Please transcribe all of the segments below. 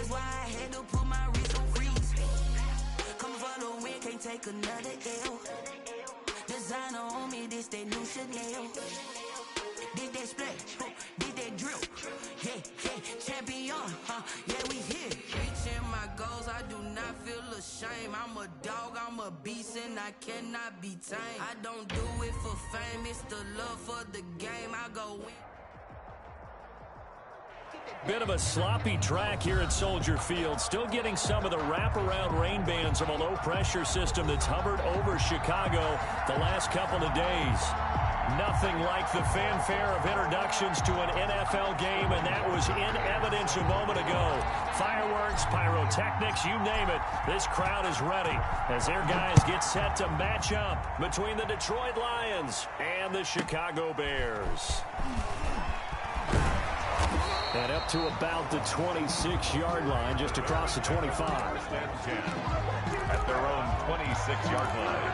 That's why I had to put my wrist on freeze. Coming for the win, can't take another L. Designer on me, this that new Chanel. Did that splash, did that drip. Yeah, champion, yeah, we here. Reaching my goals, I do not feel ashamed. I'm a dog, I'm a beast, and I cannot be tamed. I don't do it for fame, it's the love for the game. I go win. Bit of a sloppy track here at Soldier Field. Still getting some of the wraparound rain bands of a low-pressure system that's hovered over Chicago the last couple of days. Nothing like the fanfare of introductions to an NFL game, and that was in evidence a moment ago. Fireworks, pyrotechnics, you name it. This crowd is ready as their guys get set to match up between the Detroit Lions and the Chicago Bears. And up to about the 26-yard line, just across the 25. At their own 26-yard line.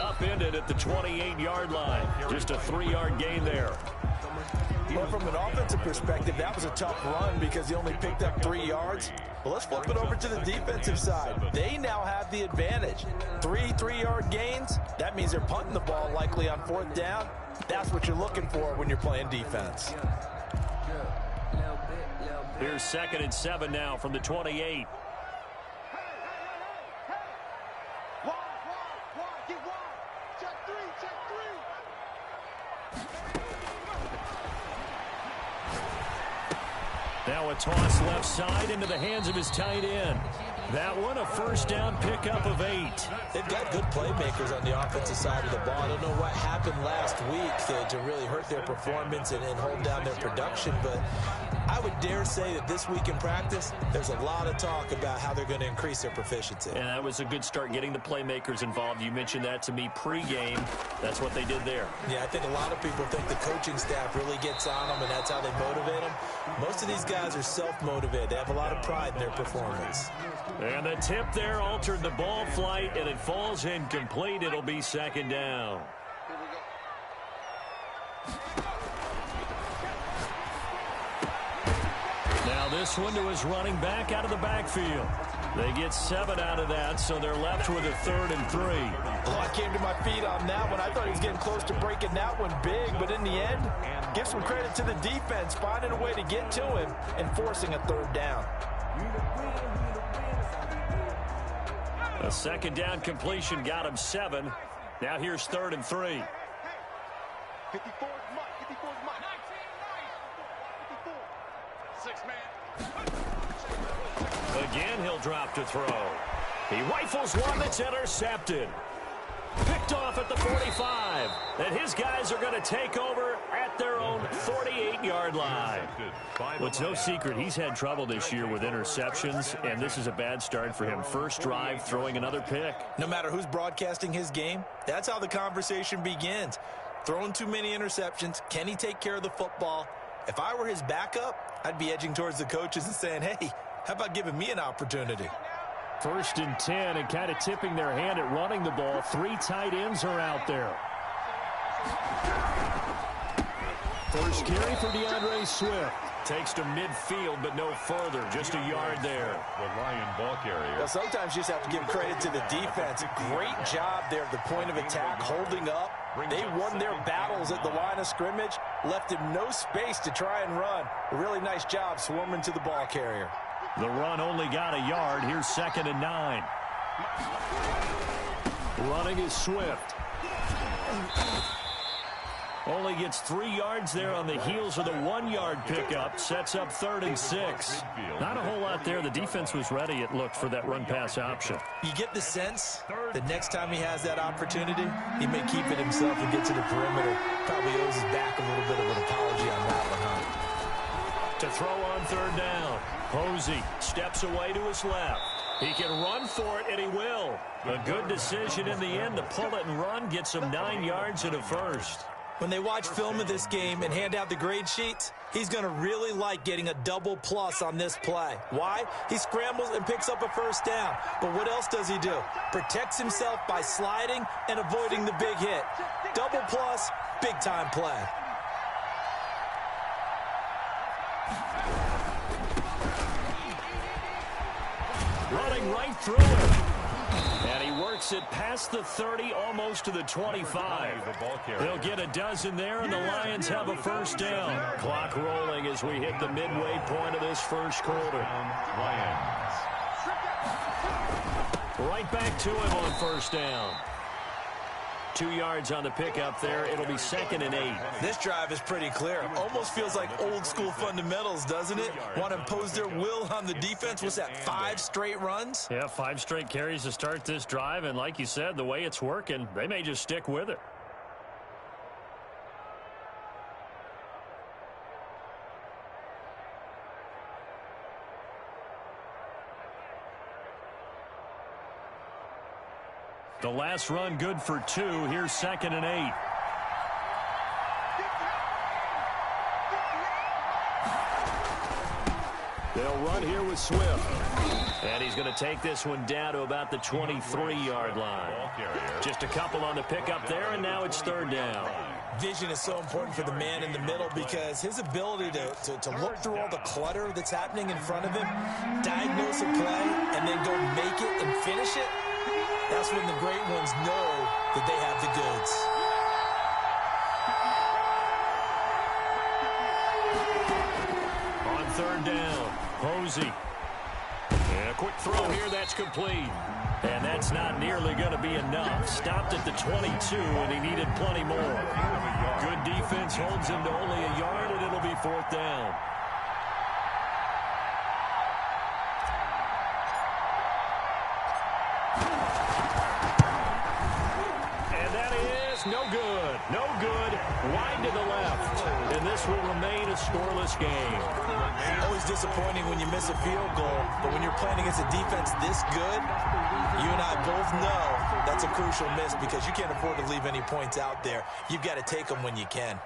Upended at the 28-yard line. Just a 3-yard gain there. Well, from an offensive perspective, that was a tough run because he only picked up 3 yards. Well, let's flip it over to the defensive side. They now have the advantage. 3-3-yard gains. That means they're punting the ball likely on 4th down. That's what you're looking for when you're playing defense. Here's 2nd and 7 now from the 28. Now a toss left side into the hands of his tight end. That one a 1st down pickup of 8. They've got good playmakers on the offensive side of the ball. I don't know what happened last week to really hurt their performance and hold down their production, but I would dare say that this week in practice, there's a lot of talk about how they're going to increase their proficiency. And that was a good start getting the playmakers involved. You mentioned that to me pregame. That's what they did there. Yeah, I think a lot of people think the coaching staff really gets on them, and that's how they motivate them. Most of these guys are self-motivated. They have a lot of pride in their performance. And the tip there altered the ball flight, and it falls incomplete. It'll be 2nd down. Now this one to his running back out of the backfield. They get 7 out of that, so they're left with a 3rd and 3. Oh, I came to my feet on that one. I thought he was getting close to breaking that one big, but in the end, give some credit to the defense, finding a way to get to him and forcing a 3rd down. A 2nd down completion got him 7. Now here's 3rd and 3. 54 is mine. 6 man. Again, he'll drop to throw. He rifles one that's intercepted. Picked off at the 45. And his guys are going to take over at their own 48-yard line. Well, it's no secret he's had trouble this year with interceptions, and this is a bad start for him. 1st drive, throwing another pick. No matter who's broadcasting his game, that's how the conversation begins. Throwing too many interceptions. Can he take care of the football? If I were his backup, I'd be edging towards the coaches and saying, hey, how about giving me an opportunity? 1st and 10, and kind of tipping their hand at running the ball. 3 tight ends are out there. First carry for DeAndre Swift. Takes to midfield, but no further. Just a yard there. The Lion ball carrier. Well, sometimes you just have to give credit to the defense. Great job there at the point of attack, holding up. They won their battles at the line of scrimmage, left him no space to try and run. A really nice job swarming to the ball carrier. The run only got a yard. Here's 2nd and 9. Running is Swift. Only gets 3 yards there on the heels of the 1-yard pickup. Sets up 3rd and 6. Not a whole lot there. The defense was ready, it looked, for that run-pass option. You get the sense that next time he has that opportunity, he may keep it himself and get to the perimeter. Probably owes his back a little bit of an apology on that one, huh? To throw on 3rd down. Posey steps away to his left. He can run for it, and he will. A good decision in the end to pull it and run. Gets him 9 yards and a first. When they watch film of this game and hand out the grade sheets, he's going to really like getting a double plus on this play. Why? He scrambles and picks up a first down. But what else does he do? Protects himself by sliding and avoiding the big hit. Double plus, big-time play. Running right through it. And he works it past the 30, almost to the 25. They'll get a dozen there, and the Lions have a first down. Clock rolling as we hit the midway point of this first quarter. Lions. Right back to him on first down. 2 yards on the pickup there. It'll be 2nd and 8. This drive is pretty clear. Almost feels like old school fundamentals, doesn't it? Want to impose their will on the defense. What's that, 5 straight runs? Yeah, 5 straight carries to start this drive. And like you said, the way it's working, they may just stick with it. The last run good for 2. Here's 2nd and 8. They'll run here with Swift. And he's going to take this one down to about the 23-yard line. Just a couple on the pickup there, and now it's 3rd down. Vision is so important for the man in the middle because his ability to look through all the clutter that's happening in front of him, diagnose a play, and then go make it and finish it, that's when the great ones know that they have the goods. On 3rd down, Posey. And a quick throw here, that's complete. And that's not nearly going to be enough. Stopped at the 22, and he needed plenty more. Good defense holds him to only a yard, and it'll be 4th down. No good. No good. Wide to the left. And this will remain a scoreless game. Always disappointing when you miss a field goal, but when you're playing against a defense this good, you and I both know that's a crucial miss because you can't afford to leave any points out there. You've got to take them when you can.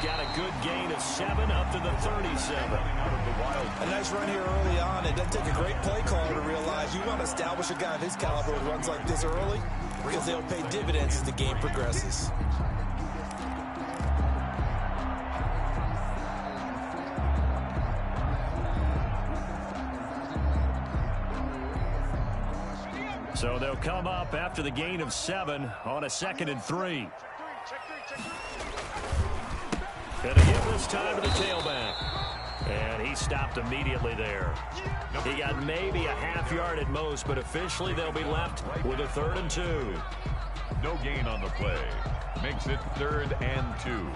Got a good gain of 7 up to the 37. A nice run here early on. It doesn't take a great play caller to realize you want to establish a guy of his caliber who runs like this early because they'll pay dividends as the game progresses. So they'll come up after the gain of 7 on a 2nd and 3. Gonna give this time to the tailback. And he stopped immediately there. He got maybe a half yard at most, but officially they'll be left with a 3rd and 2. No gain on the play. Makes it 3rd and 2.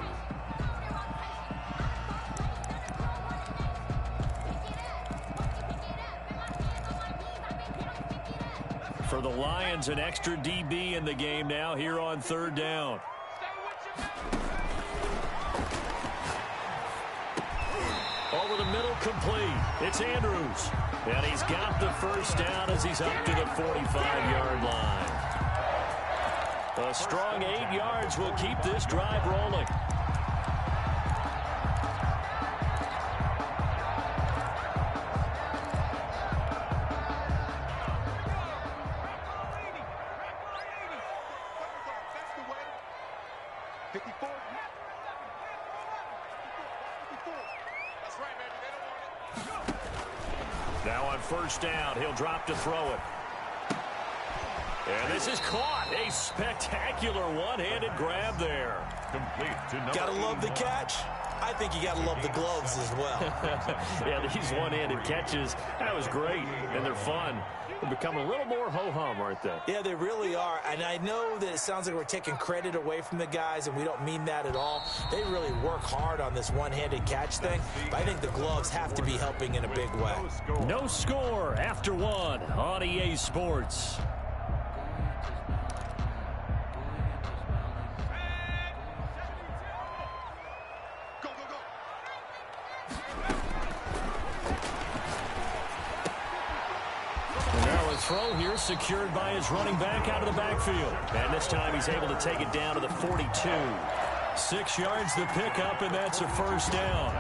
For the Lions, an extra DB in the game now here on 3rd down. Over the middle, complete. It's Andrews. And he's got the first down as he's up to the 45-yard line. A strong 8 yards will keep this drive rolling. Now on first down, he'll drop to throw it. And this is caught. A spectacular one-handed grab there. Complete to number Gotta love the catch. I think you got to love the gloves as well. Yeah, these one-handed catches, that was great, and they're fun. They've become a little more ho-hum, aren't they? Yeah, they really are. And I know that it sounds like we're taking credit away from the guys, and we don't mean that at all. They really work hard on this one-handed catch thing, but I think the gloves have to be helping in a big way. No score after one on EA Sports. Throw here secured by his running back out of the backfield. And this time he's able to take it down to the 42. 6 yards the pickup, and that's a first down.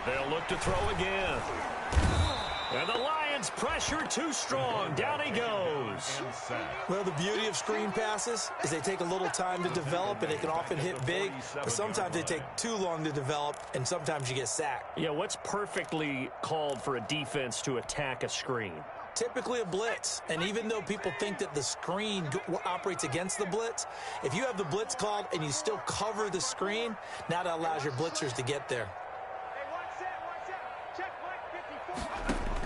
They'll look to throw again. And the Lions pressure too strong. Down he goes. Well, the beauty of screen passes is they take a little time to develop, and they can often hit big, but sometimes they take too long to develop, and sometimes you get sacked. Yeah, what's perfectly called for a defense to attack a screen? Typically a blitz, and even though people think that the screen operates against the blitz, if you have the blitz called and you still cover the screen, now that allows your blitzers to get there.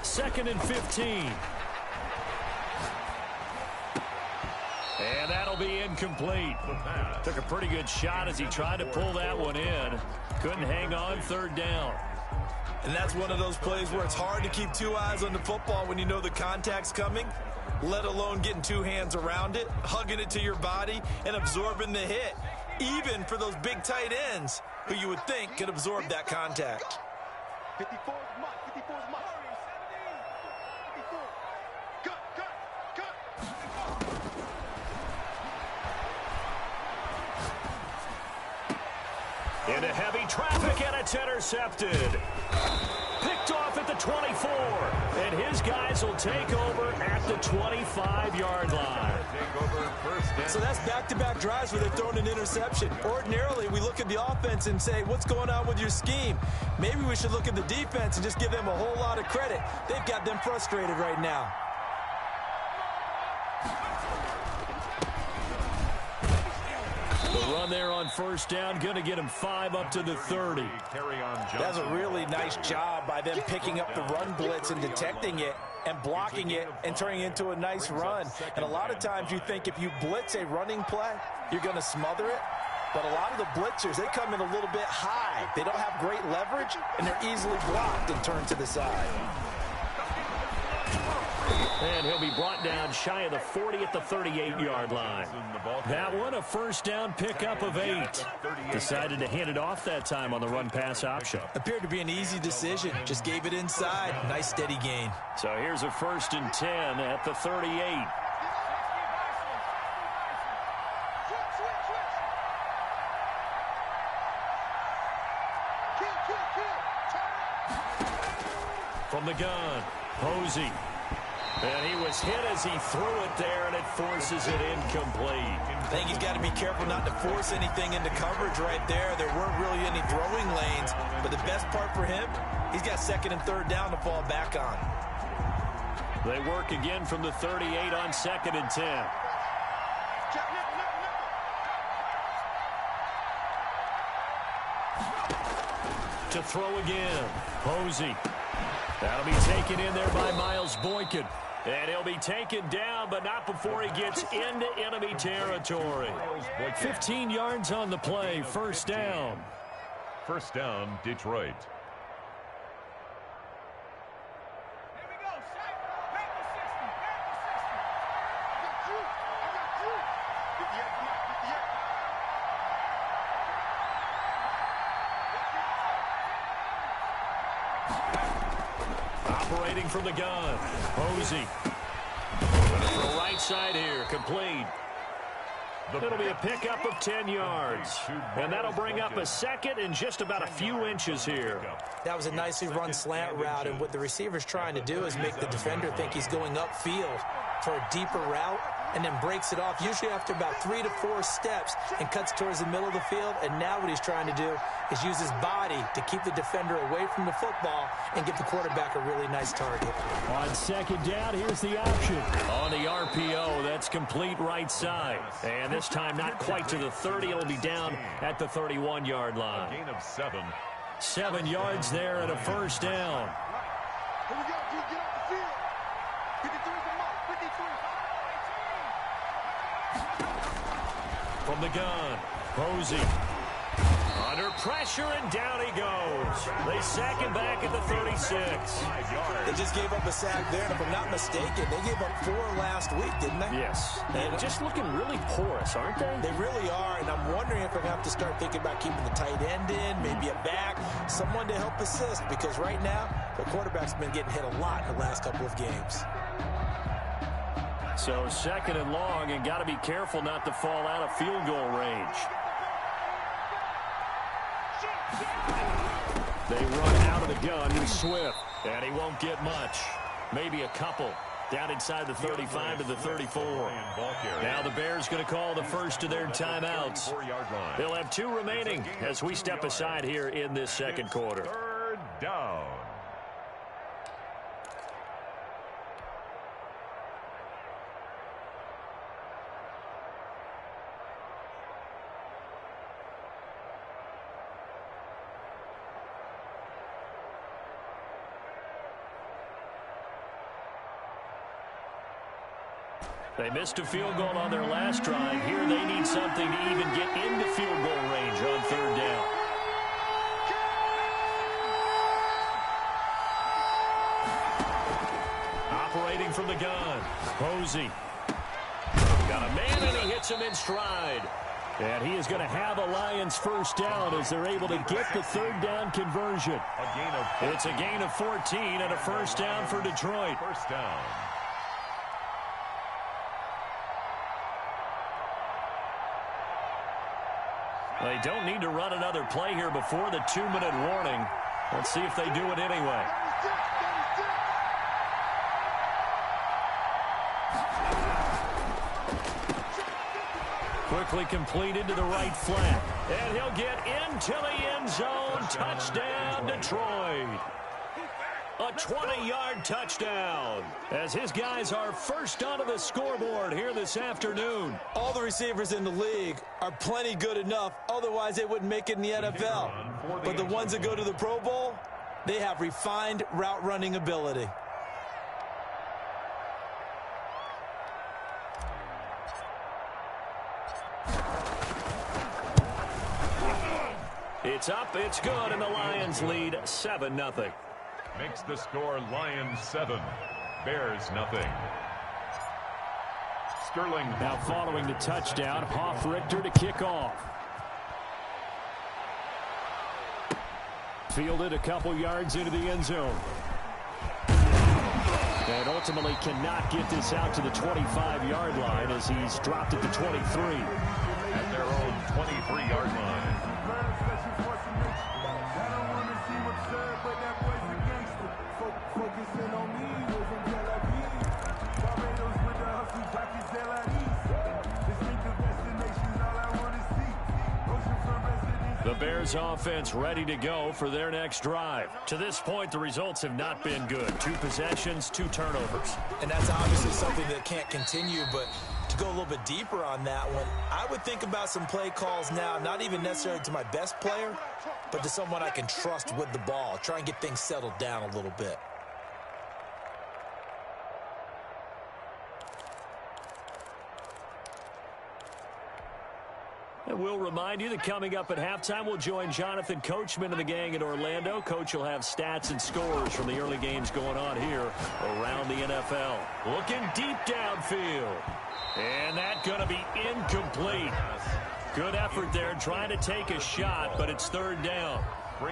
2nd and 15. And that'll be incomplete. Took a pretty good shot as he tried to pull that one in. Couldn't hang on, 3rd down. And that's one of those plays where it's hard to keep 2 eyes on the football when you know the contact's coming, let alone getting 2 hands around it, hugging it to your body, and absorbing the hit, even for those big tight ends who you would think could absorb that contact. 54 is Mike. 54 is Mike. 54. Cut. Into heavy traffic, and it's intercepted. Picked off at the 24. And his guys will take over at the 25-yard line. So that's back-to-back drives where they're throwing an interception. Ordinarily, we look at the offense and say, what's going on with your scheme? Maybe we should look at the defense and just give them a whole lot of credit. They've got them frustrated right now. The run there on 1st down, going to get him 5 up to the 30. That's a really nice job by them picking up the run blitz and detecting it and blocking it and turning it into a nice run. And a lot of times you think if you blitz a running play, you're going to smother it. But a lot of the blitzers, they come in a little bit high. They don't have great leverage, and they're easily blocked and turned to the side. And he'll be brought down shy of the 40 at the 38-yard line. That one, a 1st down pickup of 8. Decided to hand it off that time on the run-pass option. Appeared to be an easy decision. Just gave it inside. Nice steady gain. So here's a 1st and 10 at the 38. From the gun, Posey. And he was hit as he threw it there, and it forces it incomplete. I think he's got to be careful not to force anything into coverage right there. There weren't really any throwing lanes, but the best part for him, he's got 2nd and 3rd down to fall back on. They work again from the 38 on 2nd and 10. To throw again, Posey. That'll be taken in there by Miles Boykin. And he'll be taken down, but not before he gets into enemy territory. 15 yards on the play, 1st down. 1st down, Detroit. Operating from the gun, Posey. From the right side here, complete. It'll be a pickup of 10 yards. And that'll bring up a 2nd and just about a few inches here. That was a nicely run slant route, and what the receiver's trying to do is make the defender think he's going upfield. for a deeper route and then breaks it off, usually after about 3 to 4 steps, and cuts towards the middle of the field. And now what he's trying to do is use his body to keep the defender away from the football and give the quarterback a really nice target. On second down, here's the option. On the RPO, that's complete right side. And this time not quite to the 30. It'll be down at the 31-yard line. A gain of 7. 7 yards there and a first down. Here we go, dude. Get off the field. 53 is the mark. 53. From the gun, Posey. Under pressure, and down he goes. They sack him back at the 36. They just gave up a sack there, and if I'm not mistaken, they gave up 4 last week, didn't they? Yes. And just looking really porous, aren't they? They really are, and I'm wondering if I have to start thinking about keeping the tight end in, maybe a back, someone to help assist, because right now, the quarterback's been getting hit a lot in the last couple of games. So second and long, and got to be careful not to fall out of field goal range. They run out of the gun with Swift, and he won't get much. Maybe a couple. Down inside the 35 to the 34. Now the Bears going to call the first of their timeouts. They'll have 2 remaining as we step aside here in this second quarter. Third down. They missed a field goal on their last drive. Here they need something to even get into field goal range on third down. Operating from the gun, Posey. Got a man, and he hits him in stride. And he is going to have a Lions first down as they're able to get the third down conversion. It's a gain of 14 and a first down for Detroit. First down. They don't need to run another play here before the 2-minute warning. Let's see if they do it anyway. Quickly completed to the right flat. And he'll get into the end zone. Touchdown, Detroit. A 20-yard touchdown as his guys are first onto the scoreboard here this afternoon. All the receivers in the league are plenty good enough. Otherwise, they wouldn't make it in the NFL. But the ones that go to the Pro Bowl, they have refined route running ability. It's up, it's good, and the Lions lead 7-0. Makes the score Lions 7, Bears nothing. Sterling. Now following the touchdown, Hoff-Richter to kick off. Fielded a couple yards into the end zone. And ultimately cannot get this out to the 25-yard line as he's dropped at the 23. At their own 23-yard line. The Bears offense ready to go for their next drive. To this point, the results have not been good. 2 possessions, 2 turnovers. And that's obviously something that can't continue, but to go a little bit deeper on that one, I would think about some play calls now, not even necessarily to my best player, but to someone I can trust with the ball. Try and get things settled down a little bit. And we'll remind you that coming up at halftime, we'll join Jonathan Coachman and the gang in Orlando. Coach will have stats and scores from the early games going on here around the NFL. Looking deep downfield. And that's going to be incomplete. Good effort there trying to take a shot, but it's third down.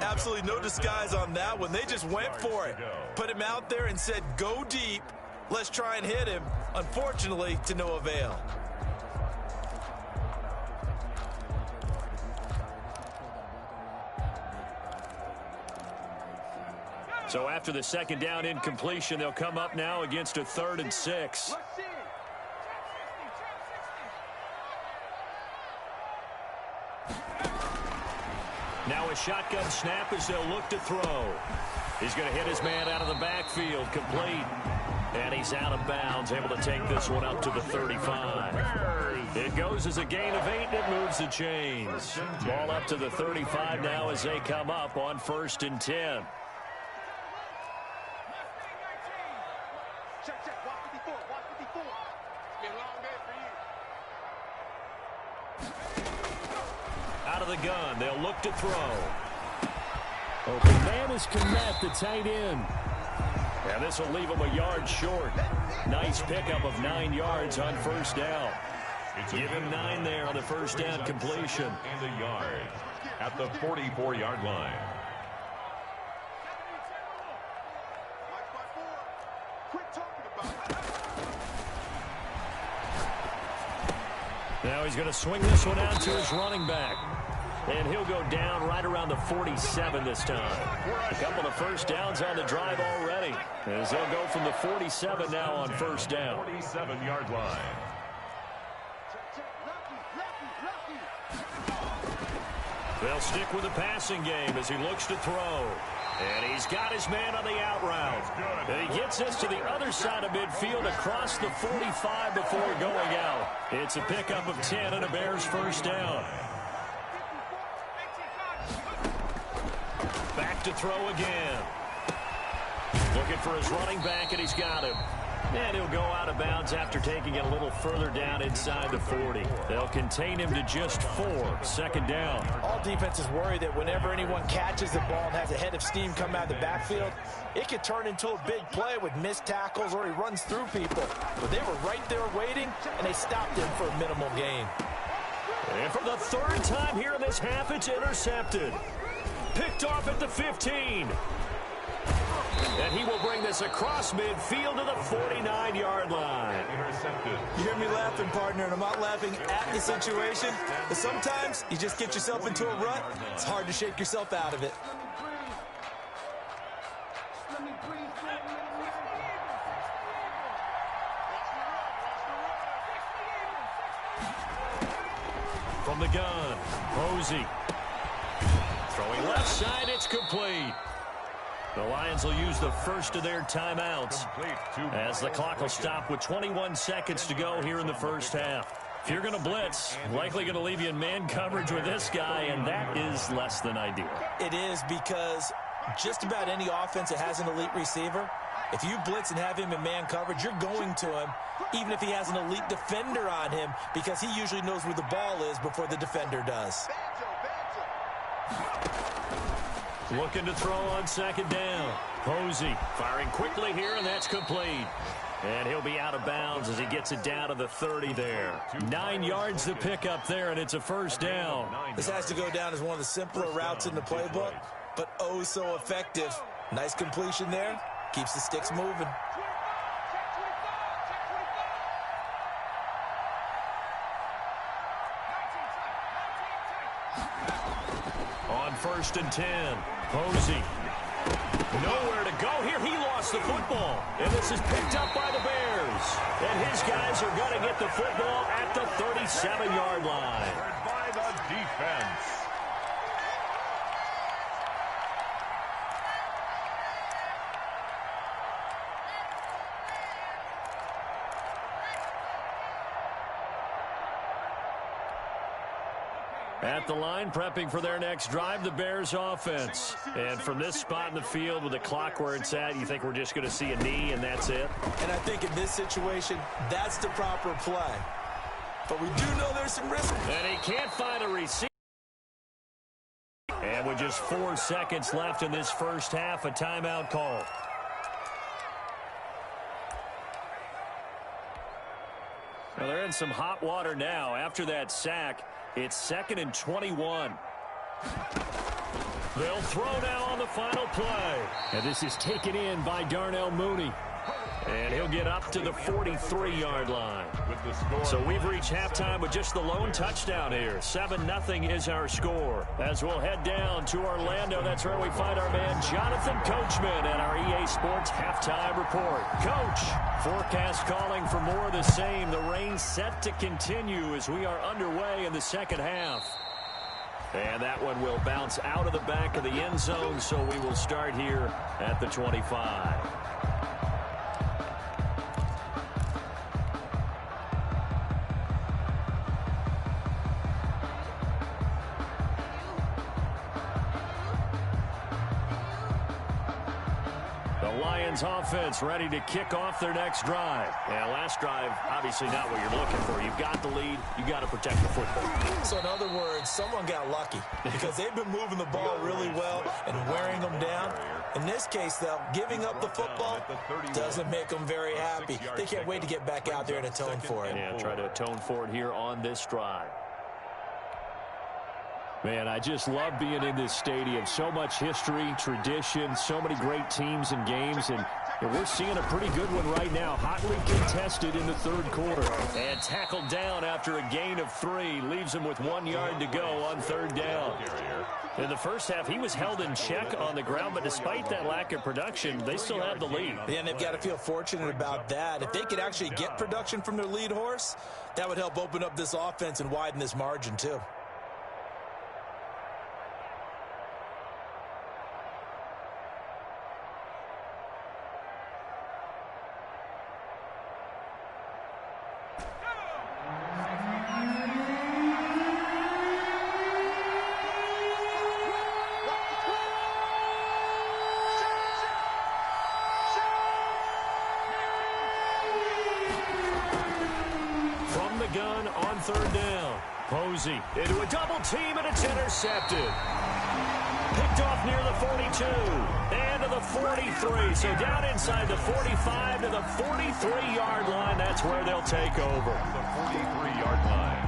Absolutely no disguise on that one. They just went for it. Put him out there and said, go deep. Let's try and hit him. Unfortunately, to no avail. So after the second down incompletion, they'll come up now against a 3rd and 6. Now a shotgun snap as they'll look to throw. He's going to hit his man out of the backfield, complete. And he's out of bounds, able to take this one up to the 35. It goes as a gain of 8, and it moves the chains. Ball up to the 35 now as they come up on 1st and 10. Check, check. Watch 54. Watch 54. It's been a long day for you. Out of the gun, they'll look to throw. Open man is Kmet, the tight end. And this will leave him a yard short. Nice pickup of 9 yards on 1st down. Give him 9 there on the 1st down completion. And a yard at the 44-yard line. Now he's going to swing this one out to his running back. And he'll go down right around the 47 this time. A couple of 1st downs on the drive already, as they'll go from the 47 now on 1st down. 47-yard line. They'll stick with the passing game as he looks to throw. And he's got his man on the out route. And he gets this to the other side of midfield across the 45 before going out. It's a pickup of 10 and a Bears 1st down. Back to throw again. Looking for his running back, and he's got him. And he'll go out of bounds after taking it a little further down inside the 40. They'll contain him to just 4. 2nd down. All defenses worry that whenever anyone catches the ball and has a head of steam come out of the backfield, it could turn into a big play with missed tackles or he runs through people. But they were right there waiting, and they stopped him for a minimal gain. And for the 3rd time here in this half, it's intercepted. Picked off at the 15. And he will bring this across midfield to the 49-yard line. Intercepted. You hear me laughing, partner, and I'm not laughing at the situation. But sometimes you just get yourself into a rut. It's hard to shake yourself out of it. From the gun, Posey. Throwing left side, it's complete. The Lions will use the first of their timeouts as the clock will stop with 21 seconds to go here in the 1st half. If you're going to blitz, likely going to leave you in man coverage with this guy, and that is less than ideal. It is, because just about any offense that has an elite receiver, if you blitz and have him in man coverage, you're going to him, even if he has an elite defender on him, because he usually knows where the ball is before the defender does. Looking to throw on 2nd down. Posey firing quickly here, and that's complete. And he'll be out of bounds as he gets it down to the 30 there. 9 yards to pick up there, and it's a 1st down. This has to go down as one of the simpler routes in the playbook, but oh so effective. Nice completion there. Keeps the sticks moving. On 1st and 10, Posey. Nowhere to go here. He lost the football. And this is picked up by the Bears. And his guys are going to get the football at the 37-yard line. By the defense. At the line, prepping for their next drive, the Bears offense. And from this spot in the field with the clock where it's at, you think we're just going to see a knee and that's it? And I think in this situation, that's the proper play. But we do know there's some risk. And he can't find a receiver. And with just 4 seconds left in this 1st half, a timeout call. Well, they're in some hot water now. After that sack, it's 2nd and 21. They'll throw now on the final play. And this is taken in by Darnell Mooney. And he'll get up to the 43-yard line. So we've reached halftime with just the lone touchdown here. 7-0 is our score. As we'll head down to Orlando, that's where we find our man Jonathan Coachman and our EA Sports halftime report. Coach, forecast calling for more of the same. The rain set to continue as we are underway in the 2nd half. And that one will bounce out of the back of the end zone, so we will start here at the 25. Offense ready to kick off their next drive. Yeah, last drive, obviously not what you're looking for. You've got the lead. You got to protect the football. So in other words, someone got lucky because they've been moving the ball really well and wearing them down. In this case, though, giving up the football doesn't make them very happy. They can't wait to get back out there and atone for it. Yeah, try to atone for it here on this drive. Man, I just love being in this stadium. So much history, tradition, so many great teams and games, and we're seeing a pretty good one right now. Hotly contested in the third quarter. And tackled down after a gain of 3. Leaves him with 1 yard to go on third down. In the first half, he was held in check on the ground, but despite that lack of production, they still have the lead. Yeah, and they've got to feel fortunate about that. If they could actually get production from their lead horse, that would help open up this offense and widen this margin, too. Into a double team, and it's intercepted. Picked off near the 42 and to the 43. So down inside the 45 to the 43-yard line. That's where they'll take over. The 43-yard line.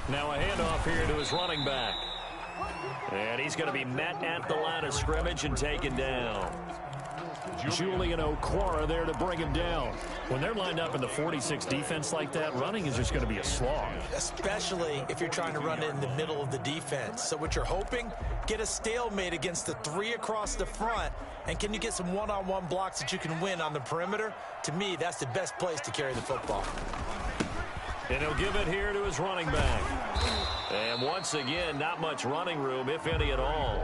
Now a handoff here to his running back. And he's going to be met at the line of scrimmage and taken down. Julian Okwara there to bring him down. When they're lined up in the 46 defense like that, running is just going to be a slog. Especially if you're trying to run it in the middle of the defense. So what you're hoping, get a stalemate against the 3 across the front. And can you get some one-on-one blocks that you can win on the perimeter? To me, that's the best place to carry the football. And he'll give it here to his running back. And once again, not much running room, if any at all.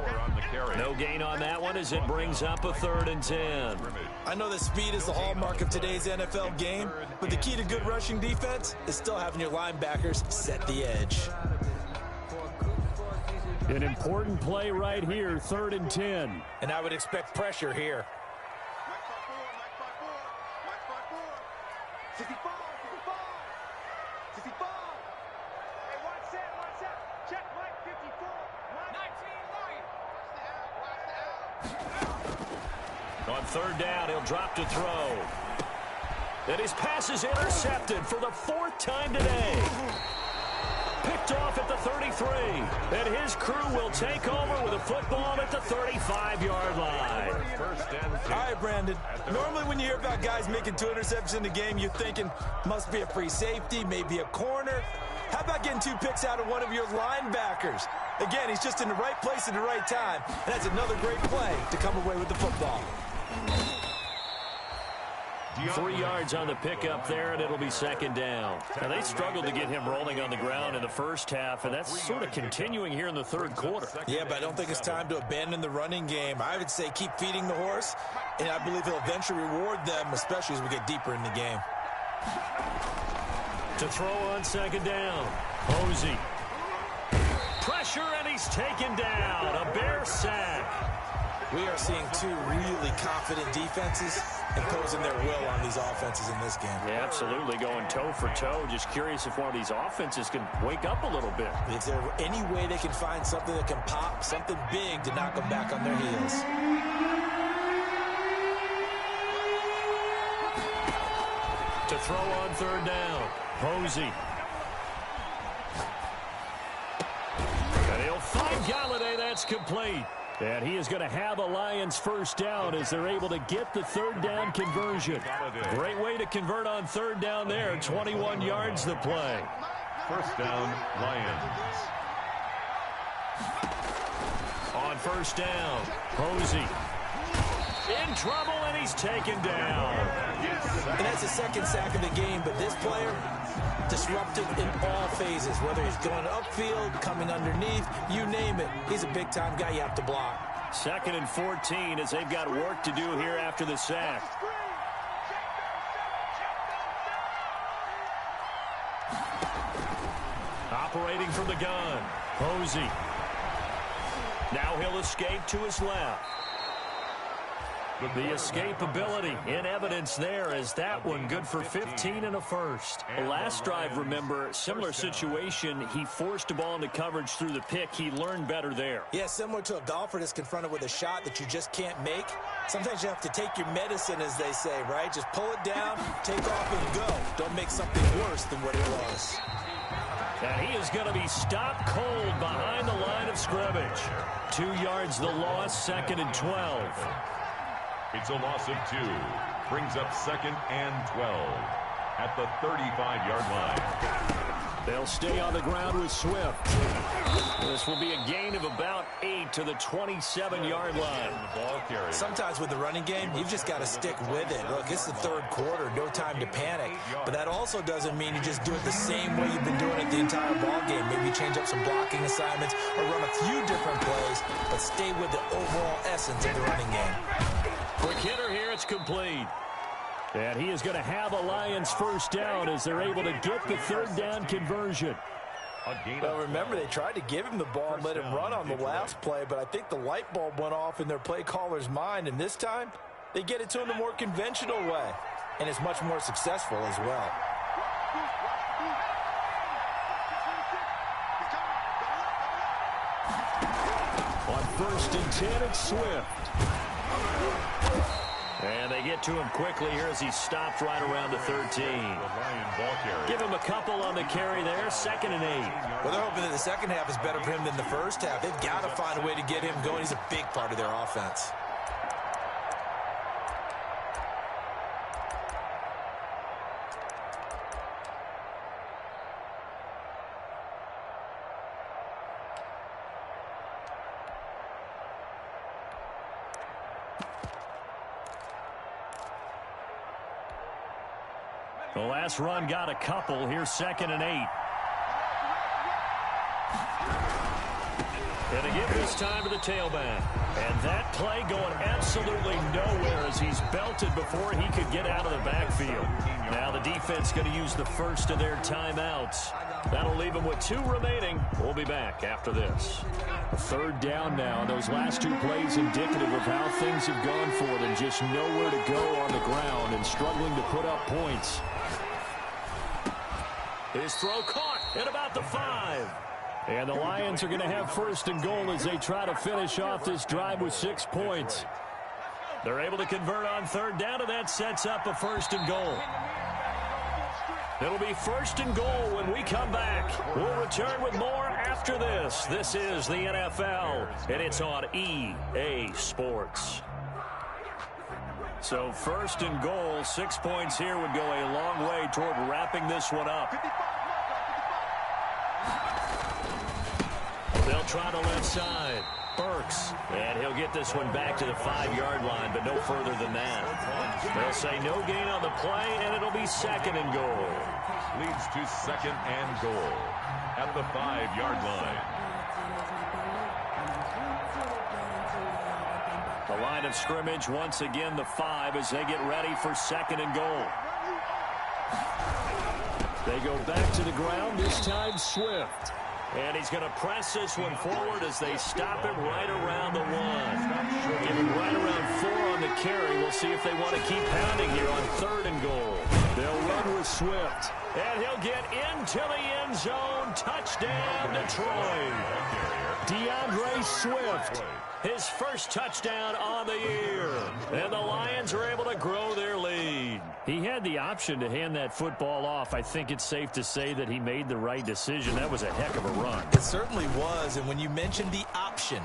No gain on that one as it brings up a 3rd and 10. I know that speed is the hallmark of today's NFL game, but the key to good rushing defense is still having your linebackers set the edge. An important play right here, 3rd and 10. And I would expect pressure here. 55. Hey, one set. Check, Mike, 54. 19 right. On 3rd down, he'll drop to throw. And his pass is intercepted for the 4th time today. Picked off at the 33. And his crew will take over with a football at the 35-yard line. All right, Brandon. Normally when you hear about guys making 2 interceptions in a game, you're thinking must be a free safety, maybe a corner. How about getting 2 picks out of one of your linebackers? Again, he's just in the right place at the right time. And that's another great play to come away with the football. 3 yards on the pickup there, and it'll be 2nd down. Now, they struggled to get him rolling on the ground in the first half, and that's sort of continuing here in the 3rd quarter. Yeah, but I don't think it's time to abandon the running game. I would say keep feeding the horse, and I believe he'll eventually reward them, especially as we get deeper in the game. To throw on 2nd down, Posey. Pressure, and he's taken down. A Bear sack. We are seeing 2 really confident defenses imposing their will on these offenses in this game. Yeah, absolutely, going toe for toe. Just curious if one of these offenses can wake up a little bit. Is there any way they can find something that can pop, something big to knock them back on their heels? To throw on third down. Posey. And he'll find Galladay. That's complete. And he is going to have a Lions first down as they're able to get the third down conversion. Great way to convert on third down there. 21 yards the play. First down, Lions. On first down, Posey. In trouble, and he's taken down. And that's the second sack of the game, but this player, disruptive in all phases, whether he's going upfield, coming underneath, you name it. He's a big-time guy you have to block. 2nd and 14 as they've got work to do here after the sack. Operating from the gun, Posey. Now he'll escape to his left. The escapability in evidence there as that one good for 15 and a first. Last drive, remember, similar situation. He forced the ball into coverage through the pick. He learned better there. Yeah, similar to a golfer that's confronted with a shot that you just can't make. Sometimes you have to take your medicine, as they say, right? Just pull it down, take off, and go. Don't make something worse than what it was. And he is going to be stopped cold behind the line of scrimmage. 2 yards the loss, 2nd and 12. It's a loss of 2. Brings up 2nd and 12 at the 35-yard line. They'll stay on the ground with Swift. This will be a gain of about 8 to the 27-yard line. Sometimes with the running game, you've just got to stick with it. Look, it's the third quarter, no time to panic. But that also doesn't mean you just do it the same way you've been doing it the entire ball game. Maybe change up some blocking assignments or run a few different plays, but stay with the overall essence of the running game. Quick hitter here, it's complete. And he is going to have a Lions first down as they're able to get the third down conversion. Well, remember, they tried to give him the ball and let him run on the last play, but I think the light bulb went off in their play caller's mind, and this time they get it to him the more conventional way, and it's much more successful as well. On 1st and 10, it's Swift. And they get to him quickly here as he stopped right around the 13. Give him a couple on the carry there, 2nd and 8. Well, they're hoping that the second half is better for him than the first half. They've got to find a way to get him going. He's a big part of their offense. The last run got a couple. Here's 2nd and 8. And again this time to the tailback. And that play going absolutely nowhere as he's belted before he could get out of the backfield. Now the defense going to use the first of their timeouts. That'll leave them with 2 remaining. We'll be back after this. A third down now, and those last 2 plays indicative of how things have gone for them. Just nowhere to go on the ground and struggling to put up points. His throw caught at about the 5. And the Lions are going to have 1st and goal as they try to finish off this drive with 6 points. They're able to convert on third down, and that sets up a 1st and goal. It'll be 1st and goal when we come back. We'll return with more after this. This is the NFL, and it's on EA Sports. So 1st and goal, 6 points here would go a long way toward wrapping this one up. They'll try the left side. Burks. And he'll get this one back to the 5-yard line, but no further than that. They'll say no gain on the play, and it'll be 2nd and goal. Leads to 2nd and goal at the 5-yard line. The line of scrimmage, once again, the 5 as they get ready for 2nd and goal. They go back to the ground, this time Swift. And he's going to press this one forward as they stop him right around the 1. Give him right around 4 on the carry. We'll see if they want to keep pounding here on 3rd and goal. They'll run with Swift. And he'll get into the end zone. Touchdown, Detroit. DeAndre Swift. His first touchdown on the year. And the Lions are able to grow their lead. He had the option to hand that football off. I think it's safe to say that he made the right decision. That was a heck of a run. It certainly was, and when you mentioned the option,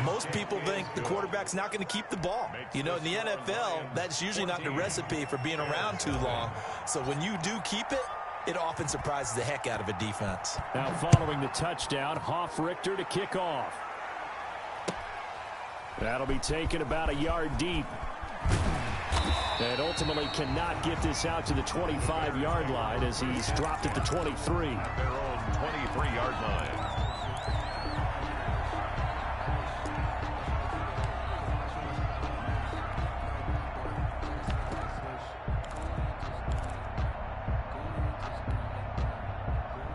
most people think the quarterback's not going to keep the ball. You know, in the NFL, that's usually not the recipe for being around too long. So when you do keep it, it often surprises the heck out of a defense. Now following the touchdown, Hoff-Richter to kick off. That'll be taken about a yard deep. And ultimately cannot get this out to the 25-yard line as he's dropped at the 23. Their own 23-yard line.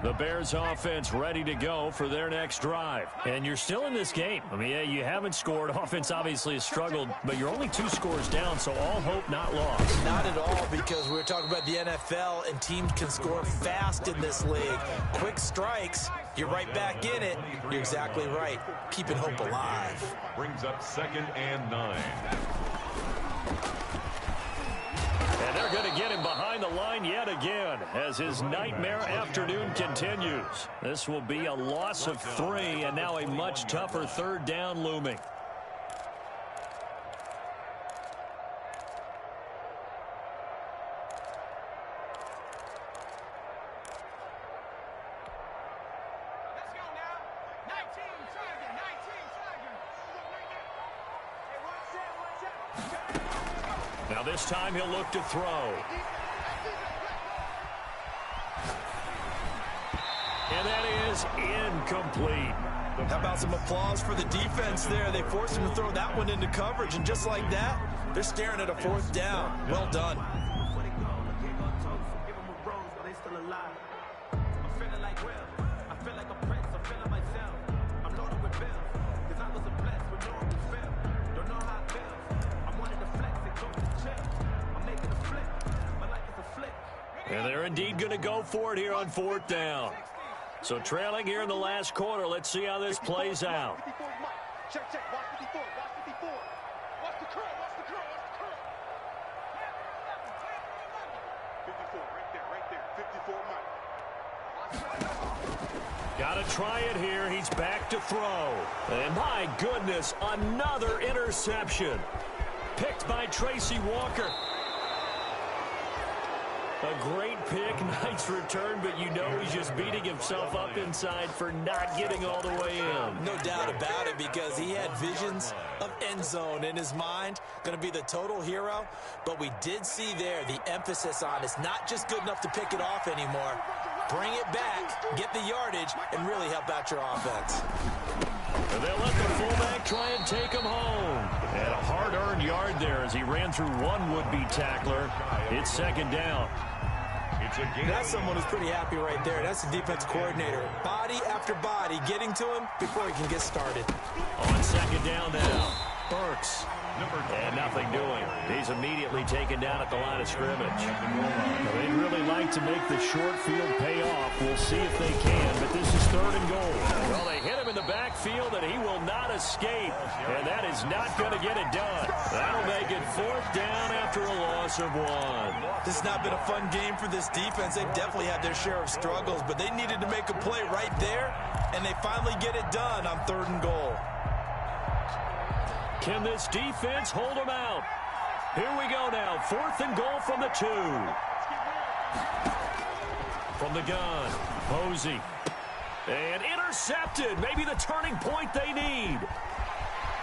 The Bears offense ready to go for their next drive. And you're still in this game. I mean, yeah, you haven't scored. Offense obviously has struggled, but you're only 2 scores down, so all hope not lost. Not at all, because we're talking about the NFL, and teams can score fast in this league. Quick strikes, you're right back in it. You're exactly right. Keeping hope alive. Brings up 2nd and 9. And they're going to get him behind the line yet again as his nightmare afternoon continues. This will be a loss of 3 and now a much tougher 3rd down looming. Let's go now. 19 Tiger, 19 Tiger. Hey, watch that. Now this time he'll look to throw. And that is incomplete. How about some applause for the defense there? They forced him to throw that one into coverage, and just like that, they're staring at a 4th down. Well done. And they're indeed going to go for it here on 4th down. So trailing here in the last quarter. Let's see how this plays out. Check, check. Watch 54. Watch 54. Watch the curl. Watch the curl. Watch the curl. 54. Right there. 54 Mike. Got to try it here. He's back to throw. And my goodness, another interception. Picked by Tracy Walker. A great pick, nice return, but you know he's just beating himself up inside for not getting all the way in. No doubt about it, because he had visions of end zone in his mind. Going to be the total hero. But we did see there the emphasis on it's not just good enough to pick it off anymore. Bring it back, get the yardage, and really help out your offense. And they'll let the fullback try and take him home. And a hard-earned yard there as he ran through one would-be tackler. It's 2nd down. That's someone who's pretty happy right there. That's the defense coordinator. Body after body getting to him before he can get started. On 2nd down now, Burks. And nothing doing. He's immediately taken down at the line of scrimmage. They'd really like to make the short field pay off. We'll see if they can, but this is 3rd and goal. Well, they hit him in the backfield, and he will not escape. And that is not going to get it done. That'll make it 4th down after a loss of 1. This has not been a fun game for this defense. They've definitely had their share of struggles, but they needed to make a play right there, and they finally get it done on 3rd and goal. Can this defense hold them out? Here we go now. 4th and goal from the 2. From the gun, Posey. And intercepted. Maybe the turning point they need.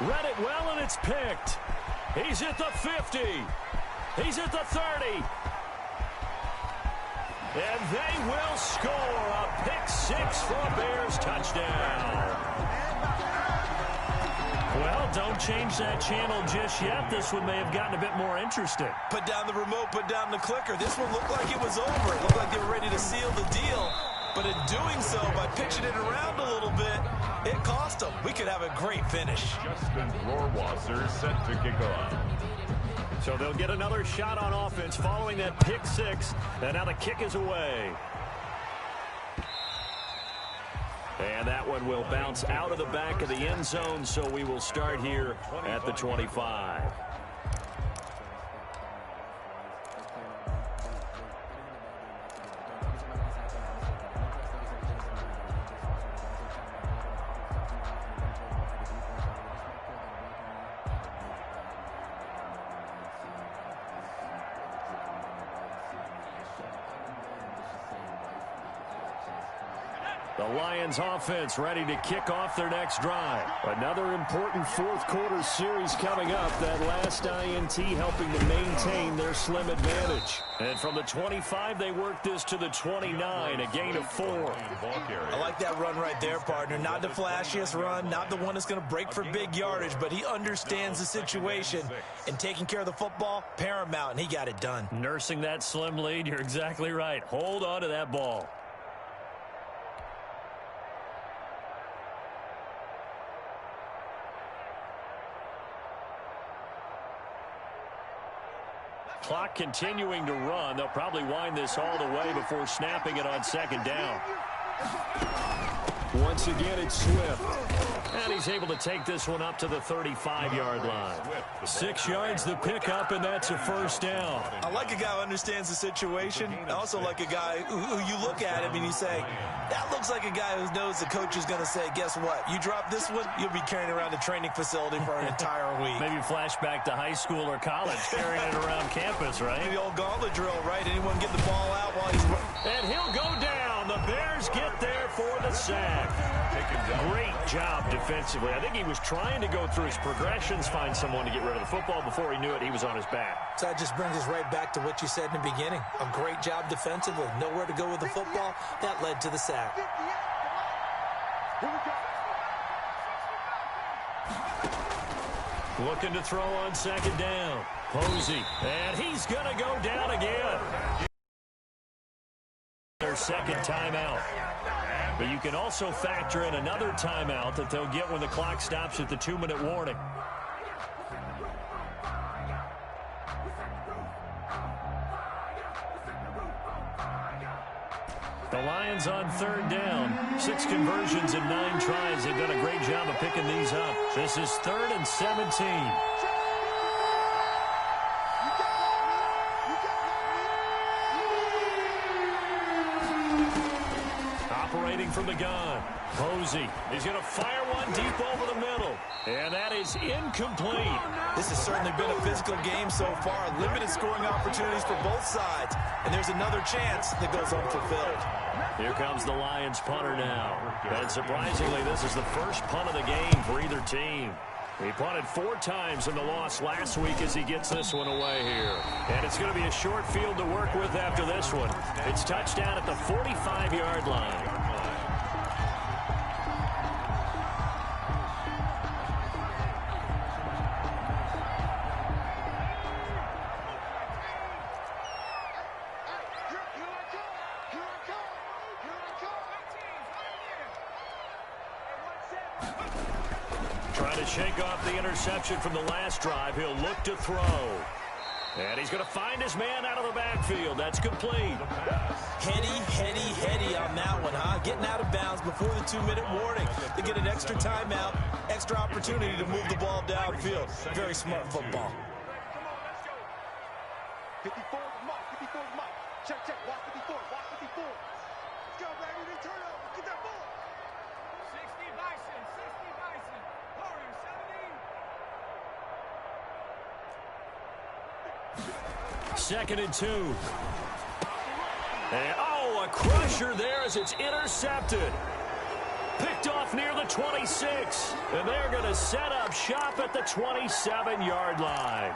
Read it well, and it's picked. He's at the 50. He's at the 30. And they will score a pick 6 for a Bears touchdown. Well, don't change that channel just yet. This one may have gotten a bit more interesting. Put down the remote, put down the clicker. This one looked like it was over. It looked like they were ready to seal the deal. But in doing so, by pitching it around a little bit, it cost them. We could have a great finish. Justin Rohrwasser set to kick off. So they'll get another shot on offense following that pick 6. And now the kick is away. And that one will bounce out of the back of the end zone, so we will start here at the 25. The Lions offense ready to kick off their next drive. Another important fourth quarter series coming up. That last INT helping to maintain their slim advantage. And from the 25, they work this to the 29, a gain of 4. I like that run right there, partner. Not the flashiest run, not the one that's going to break for big yardage, but he understands the situation. And taking care of the football, paramount, and he got it done. Nursing that slim lead, you're exactly right. Hold on to that ball. Clock continuing to run. They'll probably wind this all the way before snapping it on second down. Once again, it's Swift. And he's able to take this one up to the 35-yard line. 6 yards the pickup, and that's a first down. I like a guy who understands the situation. I also like a guy who you look at him and you say, that looks like a guy who knows the coach is going to say, guess what? You drop this one, you'll be carrying around the training facility for an entire week. Maybe flashback to high school or college, carrying it around campus, right? The old gauntlet drill, right? Anyone get the ball out while he's running? And he'll go down. The Bears get there for the sack. Great job defensively. I think he was trying to go through his progressions, find someone to get rid of the football. Before he knew it, he was on his back. So that just brings us right back to what you said in the beginning. A great job defensively. Nowhere to go with the football. That led to the sack. Looking to throw on second down. Posey. And he's going to go down again. Their second timeout. But you can also factor in another timeout that they'll get when the clock stops at the 2-minute warning. The Lions on third down. 6 conversions and 9 tries. They've done a great job of picking these up. This is 3rd and 17. Operating from the gun. Posey. He's going to fire one deep over the middle. And that is incomplete. This has certainly been a physical game so far. Limited scoring opportunities for both sides. And there's another chance that goes unfulfilled. Here comes the Lions punter now. And surprisingly, this is the first punt of the game for either team. He punted 4 times in the loss last week as he gets this one away here. And it's going to be a short field to work with after this one. It's touchdown at the 45-yard line. Trying to shake off the interception from the last drive. He'll look to throw. And he's going to find his man out of the backfield. That's complete. Heady on that one, huh? Getting out of bounds before the 2-minute warning. They get an extra timeout, extra opportunity to move the ball downfield. Very smart football. 54 Mike, 54 Mike. Check, watch 54, watch 54. Let's go, baby, they turn over, get that ball. 60 Bison, Warriors 17. 2nd and 2. And, a crusher there as it's intercepted. Picked off near the 26. And they're going to set up shop at the 27-yard line.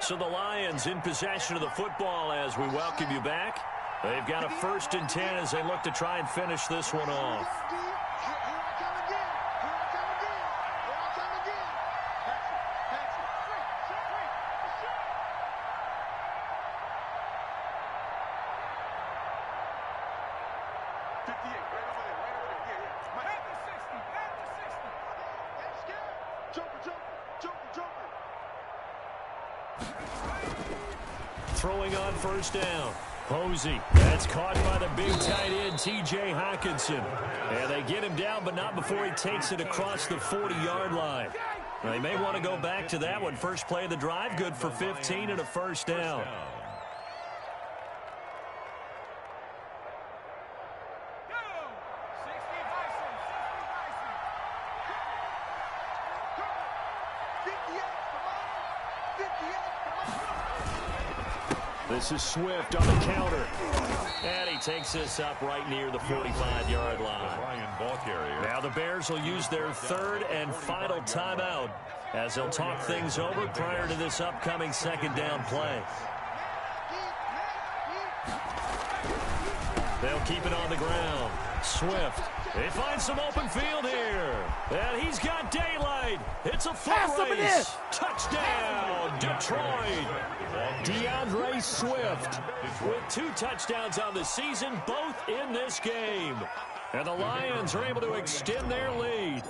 So the Lions in possession of the football as we welcome you back. They've got a 1st and 10 as they look to try and finish this one off. Throwing on 1st down. Posey. That's caught by the big tight end, T.J. Hawkinson. And they get him down, but not before he takes it across the 40-yard line. They may want to go back to that one. First play of the drive, good for 15 and a 1st down. This is Swift on the counter. And he takes this up right near the 45-yard line. Now the Bears will use their third and final timeout as they'll talk things over prior to this upcoming second down play. They'll keep it on the ground. Swift. They find some open field here. And he's got daylight. It's a foot race. Touchdown, Detroit. DeAndre Swift with 2 touchdowns on the season, both in this game. And the Lions are able to extend their lead.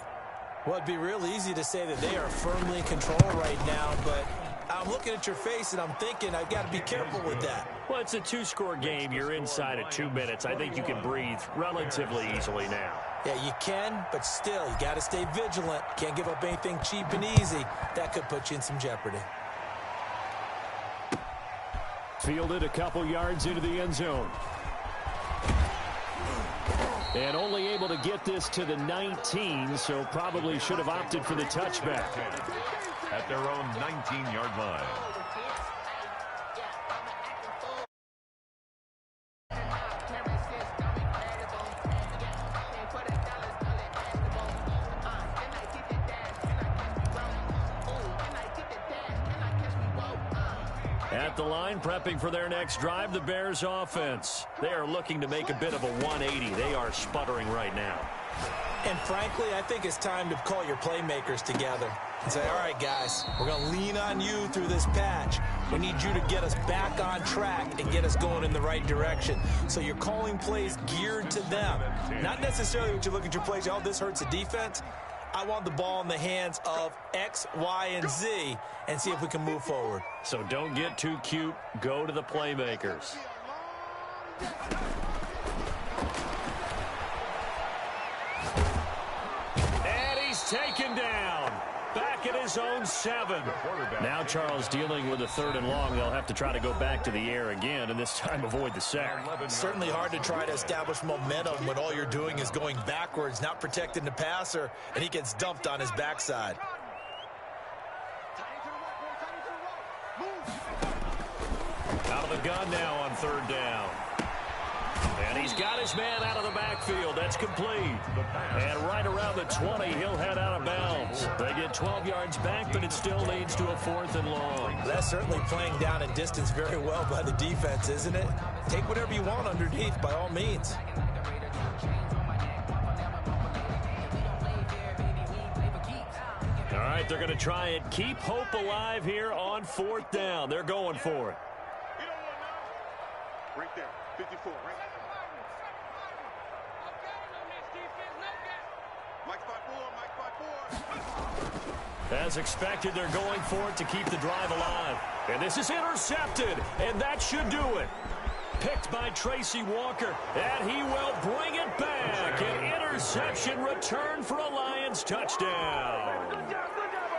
Well, it'd be real easy to say that they are firmly in control right now, but I'm looking at your face and I'm thinking I've got to be careful with that. Well, it's a 2-score game. You're inside of 2 minutes. I think you can breathe relatively easily now. Yeah, you can, but still, you got to stay vigilant. Can't give up anything cheap and easy. That could put you in some jeopardy. Fielded a couple yards into the end zone. And only able to get this to the 19, so probably should have opted for the touchback. At their own 19-yard line. At the line, prepping for their next drive, the Bears offense. They are looking to make a bit of a 180. They are sputtering right now. And frankly, I think it's time to call your playmakers together and say, all right, guys, we're going to lean on you through this patch. We need you to get us back on track and get us going in the right direction. So you're calling plays geared to them. Not necessarily what you look at your plays, oh, this hurts the defense. I want the ball in the hands of X, Y, and Z and see if we can move forward. So don't get too cute. Go to the playmakers. And he's taken down. Back at his own 7. Now Charles dealing with a 3rd and long. They'll have to try to go back to the air again, and this time avoid the sack. Certainly hard to try to establish momentum when all you're doing is going backwards, not protecting the passer, and he gets dumped on his backside. Out of the gun now on 3rd down. And he's got his man out of the backfield. That's complete. And right around the 20, he'll head out of bounds. They get 12 yards back, but it still leads to a 4th and long. That's certainly playing down in distance very well by the defense, isn't it? Take whatever you want underneath, by all means. All right, they're going to try and keep hope alive here on 4th down. They're going for it. Right there, 54, right? As expected, they're going for it to keep the drive alive. And this is intercepted, and that should do it. Picked by Tracy Walker, and he will bring it back. An interception return for a Lions touchdown.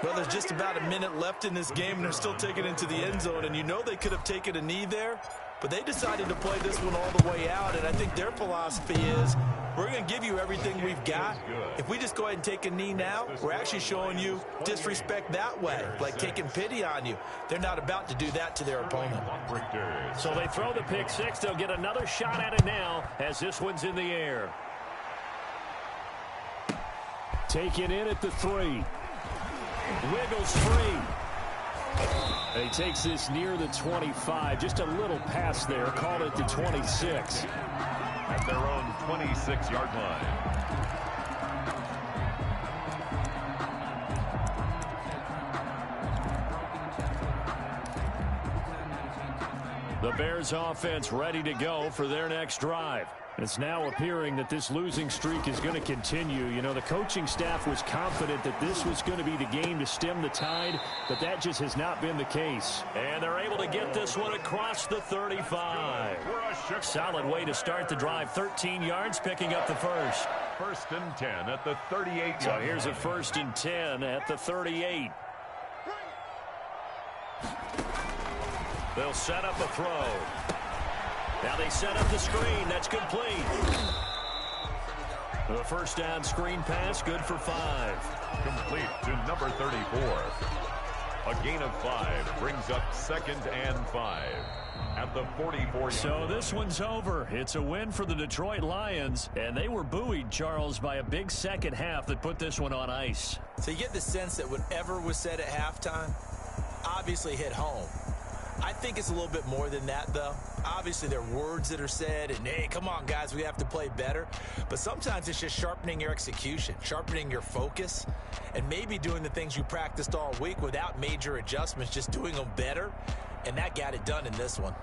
Well, there's just about a minute left in this game, and they're still taking it into the end zone. And you know they could have taken a knee there, but they decided to play this one all the way out. And I think their philosophy is, we're going to give you everything we've got. If we just go ahead and take a knee now, we're actually showing you disrespect that way, like taking pity on you. They're not about to do that to their opponent. So they throw the pick 6. They'll get another shot at it now as this one's in the air. Taken in at the 3. Wiggles free. And he takes this near the 25. Just a little pass there. Called it the 26. At their own 26-yard line. The Bears offense ready to go for their next drive. It's now appearing that this losing streak is going to continue. You know, the coaching staff was confident that this was going to be the game to stem the tide, but that just has not been the case. And they're able to get this one across the 35. Solid way to start the drive. 13 yards, picking up the first. 1st and 10 at the 38. So here's a 1st and 10 at the 38. They'll set up a throw. Now they set up the screen. That's complete. The 1st down screen pass, good for 5. Complete to number 34. A gain of 5 brings up 2nd and 5 at the 44. So this one's over. It's a win for the Detroit Lions, and they were buoyed, Charles, by a big second half that put this one on ice. So you get the sense that whatever was said at halftime obviously hit home. I think it's a little bit more than that, though. Obviously, there are words that are said, and, hey, come on, guys, we have to play better. But sometimes it's just sharpening your execution, sharpening your focus, and maybe doing the things you practiced all week without major adjustments, just doing them better, and that got it done in this one.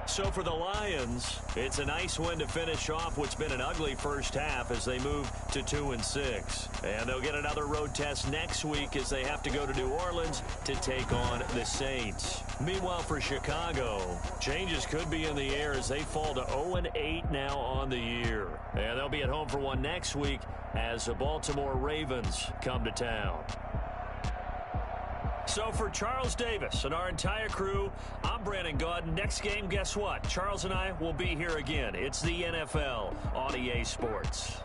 So for the Lions, it's a nice win to finish off what's been an ugly first half as they move to 2-6. And they'll get another road test next week as they have to go to New Orleans to take on the Saints. Meanwhile, for Chicago, changes could be in the air as they fall to 0-8 now on the year. And they'll be at home for one next week as the Baltimore Ravens come to town. So for Charles Davis and our entire crew, I'm Brandon Gaudin. Next game, guess what? Charles and I will be here again. It's the NFL on EA Sports.